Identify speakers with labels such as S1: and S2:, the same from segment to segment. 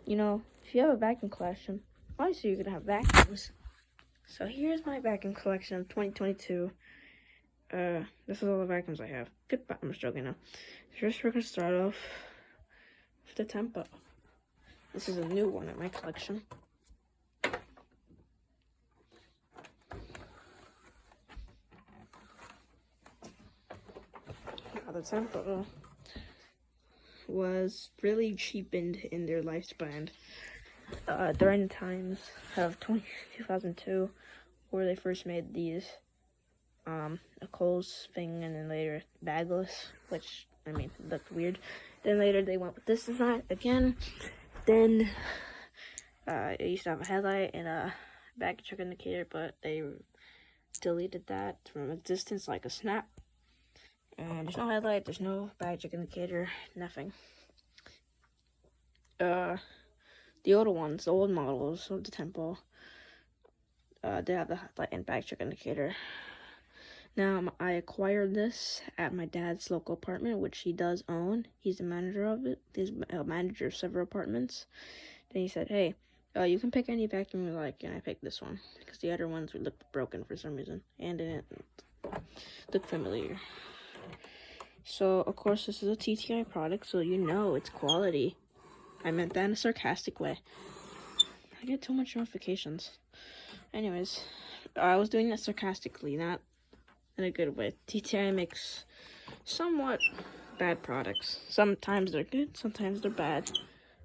S1: you know, if you have a vacuum collection, obviously you're gonna have vacuums. So here's my vacuum collection of 2022. This is all the vacuums I have. Goodbye, I'm just joking now. First we're gonna start off with the Tempo. This is a new one in my collection. Now, the Tempo was really cheapened in their lifespan during the times of 2002, where they first made these a Kohl's thing, and then later bagless, which I mean looked weird. Then later they went with this design again. Then it used to have a headlight and a back check indicator, but they deleted that from existence like a snap. And there's no headlight, there's no back check indicator, nothing. The older ones, the old models of the Tempo, they have the headlight and back check indicator. Now, I acquired this at my dad's local apartment, which he does own. He's the manager of it. He's a manager of several apartments. Then he said, hey, you can pick any vacuum you like, and I picked this one, because the other ones looked broken for some reason, and didn't look familiar. So, of course, this is a TTI product, so you know it's quality. I meant that in a sarcastic way. I get too much notifications. Anyways, I was doing that sarcastically, not in a good way. TTI makes somewhat bad products. Sometimes they're good, sometimes they're bad.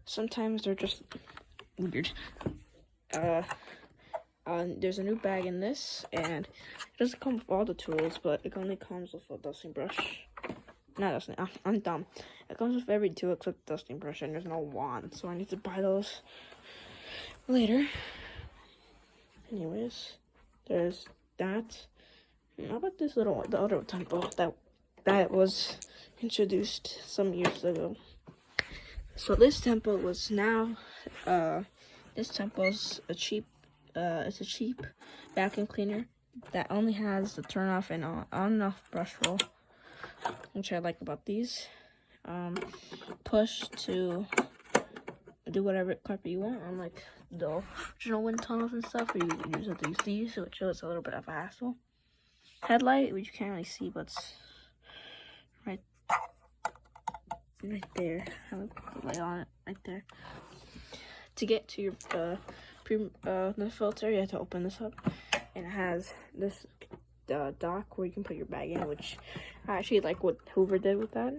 S1: Sometimes they're just weird. There's a new bag in this, and it doesn't come with all the tools, but it only comes with a dusting brush. Not dusting, I'm dumb. It comes with every tool except the dusting brush, and there's no wand, so I need to buy those later. Anyways, there's that. How about this little one, the other Tempo that was introduced some years ago? So this Tempo was now, this Tempo's a cheap, it's a cheap vacuum cleaner that only has the turn off and on and off brush roll, which I like about these. Push to do whatever carpet you want, unlike the original wind tunnels and stuff, where you use have to use these, which is a little bit of a hassle. Headlight, which you can't really see, but it's right there. I have a light on it right there. To get to your the filter, you have to open this up, and it has this dock where you can put your bag in, which I actually like what Hoover did with that.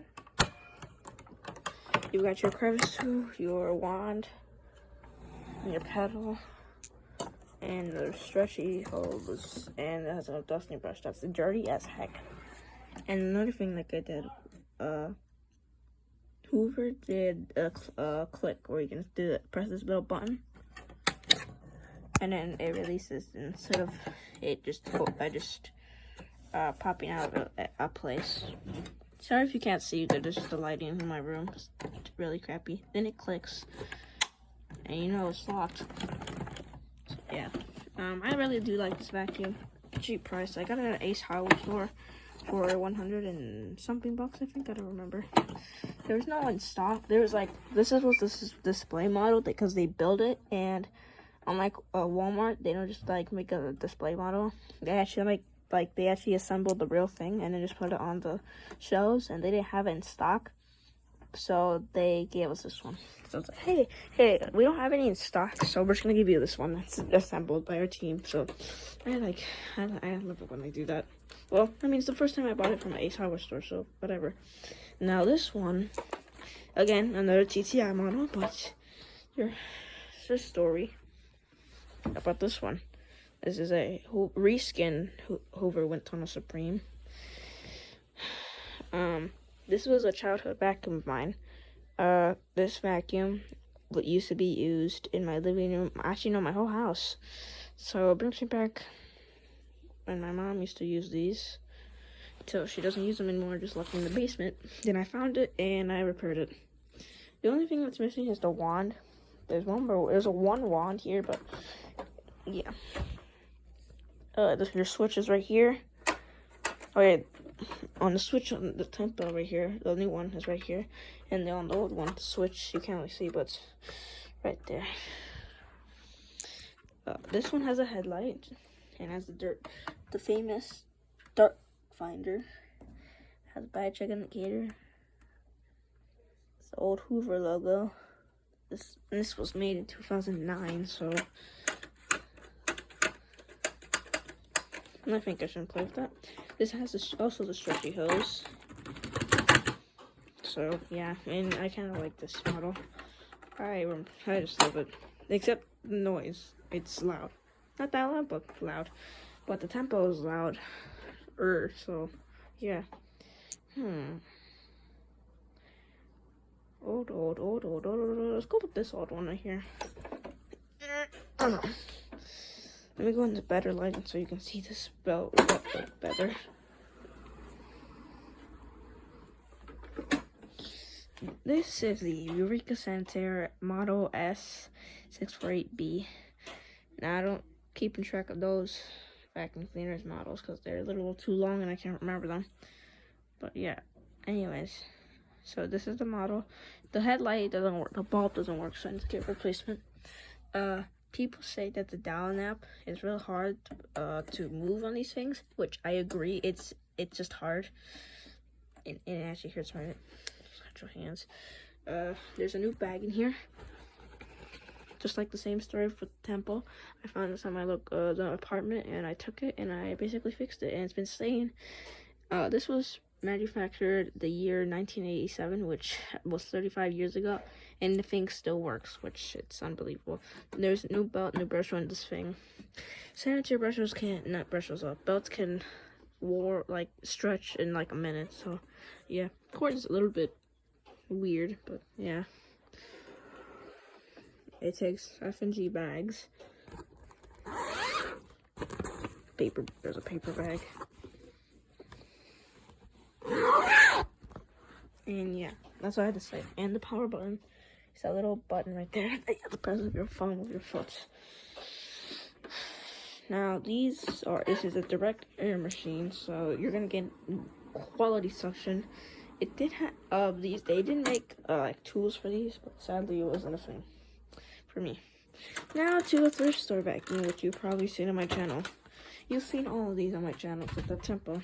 S1: You've got your crevice tool, your wand, and your pedal, and the stretchy hose, and it has a dusting brush that's dirty as heck. And another thing like I did, Hoover did a click where you can press this little button, and then it releases instead of it just popping out of a place. Sorry if you can't see, there's just the lighting in my room. It's really crappy. Then it clicks, and you know it's locked. So, yeah. I really do like this vacuum. Cheap price. I got it at Ace Hardware store for 100 and something bucks, I think. I don't remember. There was no in stock. There was like, this was this display model because they build it, and unlike Walmart, they don't just like make a display model. They actually they actually assembled the real thing and then just put it on the shelves, and they didn't have it in stock, so they gave us this one. So it's like, hey, we don't have any in stock, so we're just gonna give you this one that's assembled by our team. So I love it when they do that. Well, I mean, it's the first time I bought it from an Ace Hardware store, so whatever. Now this one, again, another TTI model, but here's a story about this one. This is a reskin Hoover Wind Tunnel Supreme. This was a childhood vacuum of mine. This vacuum used to be used in my living room. Actually, no, my whole house. So it brings me back when my mom used to use these. Until she doesn't use them anymore, just left them in the basement. Then I found it and I repaired it. The only thing that's missing is the wand. There's a one wand here, but yeah. Your switch is right here. Oh yeah, on the switch on the Tempo right here, the new one is right here, and on the old one, the switch you can't really see, but it's right there. This one has a headlight and has the famous dark finder. Has a bad check indicator. It's the old Hoover logo. This was made in 2009, so I think I shouldn't play with that. This has also the stretchy hose. So yeah, and I kind of like this model. I just love it. Except the noise. It's loud. Not that loud, but loud. But the tempo is loud. So yeah. Old. Let's go with this old one right here. Let me go into better lighting so you can see this belt better. This is the Eureka Sanitaire Model S648B. Now I don't keep in track of those vacuum cleaners models because they're a little too long and I can't remember them. But yeah, anyways, so this is the model. The headlight doesn't work, the bulb doesn't work, so I need to get a replacement. People say that the dial nap is real hard to move on these things, which I agree. It's just hard, and it actually hurts my hands. There's a new bag in here, just like the same story for the Tempo. I found this on my the apartment, and I took it and I basically fixed it, and it's been staying. This was manufactured the year 1987, which was 35 years ago, and the thing still works, which it's unbelievable. There's a new belt, new brush on this thing. Sanitary brushes belts can stretch in like a minute. So yeah, cord is a little bit weird, but yeah, it takes F&G bags. There's a paper bag. And yeah, that's what I had to say. And the power button is that little button right there that you have to press with your phone with your foot. Now this is a direct air machine, so you're gonna get quality suction. It did have they didn't make like tools for these, but sadly it wasn't a thing for me. Now to a thrift store vacuum, which you've probably seen on my channel. You've seen all of these on my channel with the Tempo,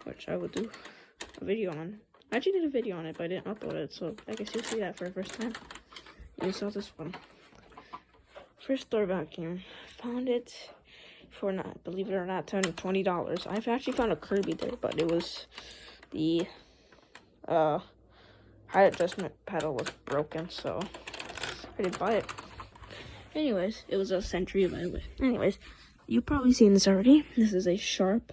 S1: which I will do a video on. I actually did a video on it, but I didn't upload it, so I guess you'll see that for the first time. You saw this one. Thrift store vacuum. Found it for not, believe it or not, $20. I've actually found a Kirby there, but it was the height adjustment pedal was broken, so I didn't buy it. Anyways, it was a Century, by the way. Anyways, you've probably seen this already. This is a Sharp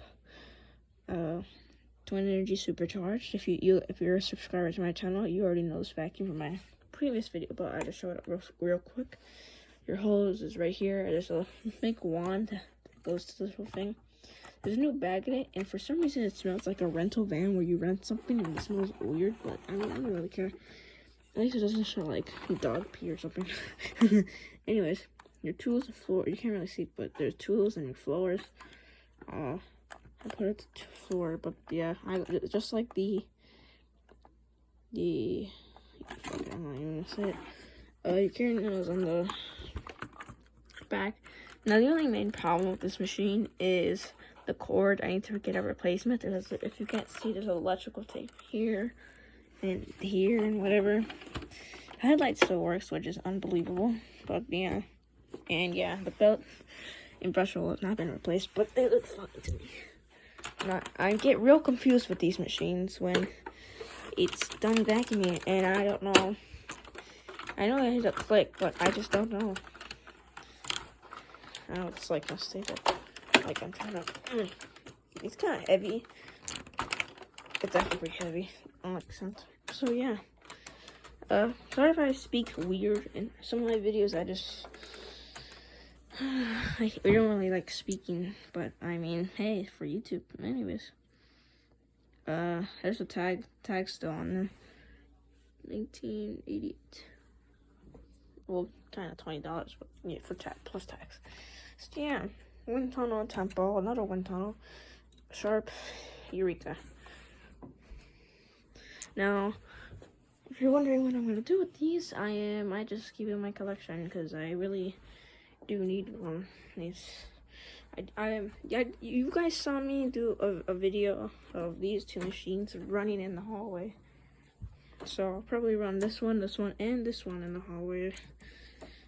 S1: Twin Energy Supercharged. If you're a subscriber to my channel, you already know this vacuum from my previous video, but I just showed it real quick. Your hose is right here. There's a big wand that goes to this whole thing. There's a new bag in it, and for some reason it smells like a rental van where you rent something and it smells weird, but I mean, I don't really care. At least it doesn't smell like dog pee or something. Anyways, your tools and floor, you can't really see, but there's tools and your floors. I put it to floor, but yeah, just like I'm not even gonna say it. Your carrying nails on the back. Now the only main problem with this machine is the cord. I need to get a replacement. If you can't see, there's electrical tape here and here and whatever. The headlight still works, which is unbelievable. But yeah, and yeah, the belt and brush hole have not been replaced, but they look fine to me. I get real confused with these machines when it's done vacuuming, and I don't know. I know it hit a click, but I just don't know. I know it's like unstable. Like I'm trying to. It's kind of heavy. It's actually pretty heavy. So yeah. Sorry if I speak weird in some of my videos. I don't really like speaking, but I mean, hey, for YouTube. Anyways. There's a tag still on there. 1988. Well, kind of $20, but yeah, for plus tax. So yeah, wind tunnel, Tempo, another wind tunnel, Sharp, Eureka. Now, If you're wondering what I'm gonna do with these, I just keep it in my collection because I really do need one. Yeah, you guys saw me do a video of these two machines running in the hallway. So I'll probably run this one, and this one in the hallway.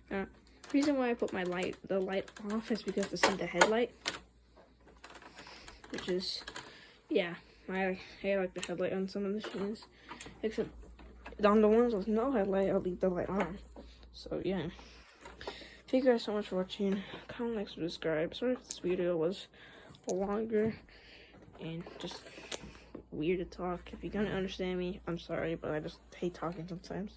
S1: The reason why I put the light off is because to see the headlight, which is, yeah, I like the headlight on some of the machines, except on the ones with no headlight, I'll leave the light on. So yeah. Thank you guys so much for watching. Comment, like, subscribe. Sorry if this video was longer and just weird to talk. If you're gonna understand me, I'm sorry, but I just hate talking sometimes.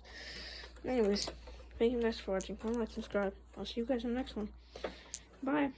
S1: Anyways, thank you guys for watching. Comment, like, subscribe. I'll see you guys in the next one. Bye.